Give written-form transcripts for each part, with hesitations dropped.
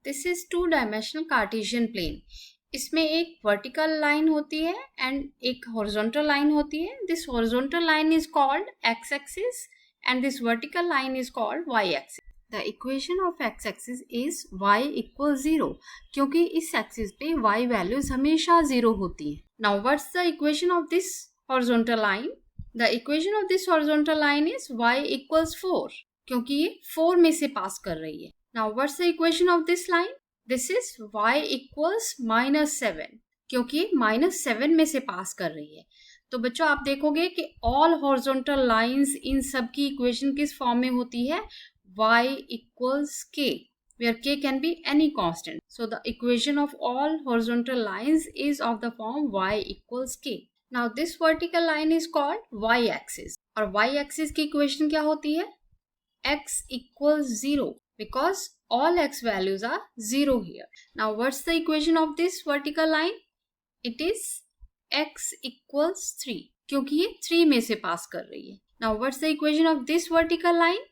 This is two dimensional Cartesian plane. इसमें एक vertical line होती है एंड एक हॉरिजॉन्टल लाइन होती है। This horizontal line is called x axis and this vertical line is called y axis. The equation of x axis is y equal 0, क्योंकि इस axis पे y वैल्यूज हमेशा 0 होती हैं। Now what's the equation of this horizontal line? The equation of this horizontal line is y equals 4, क्योंकि ये 4 में से पास कर रही है। Now what's the equation of this line? This is y equals -7, क्योंकि -7 में से पास कर रही है। तो बच्चों आप देखोगे कि ऑल हॉरिजॉन्टल लाइंस, इन सब की इक्वेशन किस फॉर्म में होती है? y equals k, where k can be any constant. So the equation of all horizontal lines is of the form y equals k. Now this vertical line is called y axis. और y axis की equation क्या होती है? x equals 0, because all x values are 0 here. Now what's the equation of this vertical line? It is x equals 3, क्योंकि ये 3 में से पास कर रही है। Now what's the equation of this vertical line?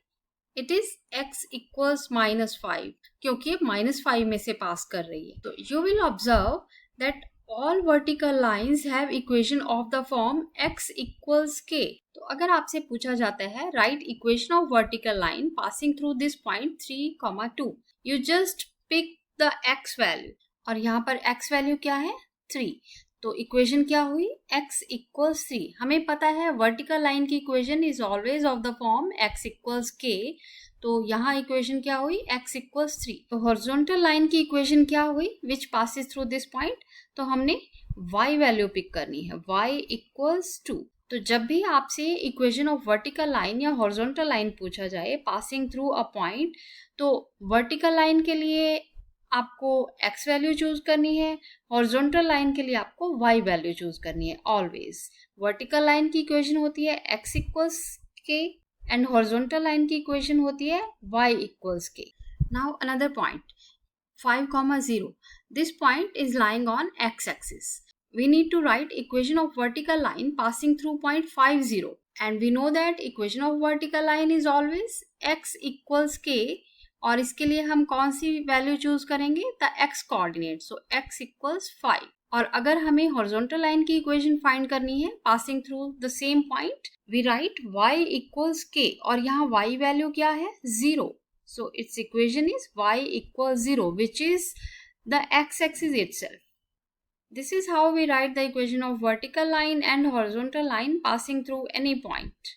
It is x equals -5, क्योंकि -5 में से पास कर रही है। तो you will observe that all vertical lines have equation of the form x equals k। तो अगर आपसे पूछा जाता है right equation of vertical line passing through this point 3, 2, you just pick the x value, और यहाँ पर x वैल्यू क्या है? 3। तो इक्वेशन क्या हुई? x equals 3। हमें पता है वर्टिकल लाइन की equation is always of the form x equals k। तो यहाँ इक्वेशन क्या हुई? x equals 3। तो हॉरिजॉन्टल लाइन की इक्वेशन क्या हुई? Which passes through this point. तो हमने y वैल्यू पिक करनी है, y इक्वल्स 2। तो जब भी आपसे इक्वेशन ऑफ वर्टिकल लाइन या हॉरिजॉन्टल लाइन पूछा जाए पासिंग थ्रू अ पॉइंट, तो वर्टिकल लाइन के लिए आपको x वैल्यू चूज करनी है, हॉरिजॉन्टल लाइन के लिए आपको y वैल्यू चूज करनी है ऑलवेज। वर्टिकल लाइन की इक्वेशन होती है x equals k and horizontal line की इक्वेशन होती है y equals k। Now another point 5, 0। This point is lying on x axis. We need to write equation of vertical line passing through point 5, 0, and we know that equation of vertical line is always x equals k, और इसके लिए हम कौन सी value choose करेंगे? The x coordinate. So x equals 5। और अगर हमें हॉरिजॉन्टल लाइन की इक्वेशन फाइंड करनी है passing through the same point, we write y equals k, और यहाँ y वैल्यू क्या है? 0। So it's equation is y equals 0, which is the x axis itself. This is how we write the equation of vertical line and horizontal line passing through any point.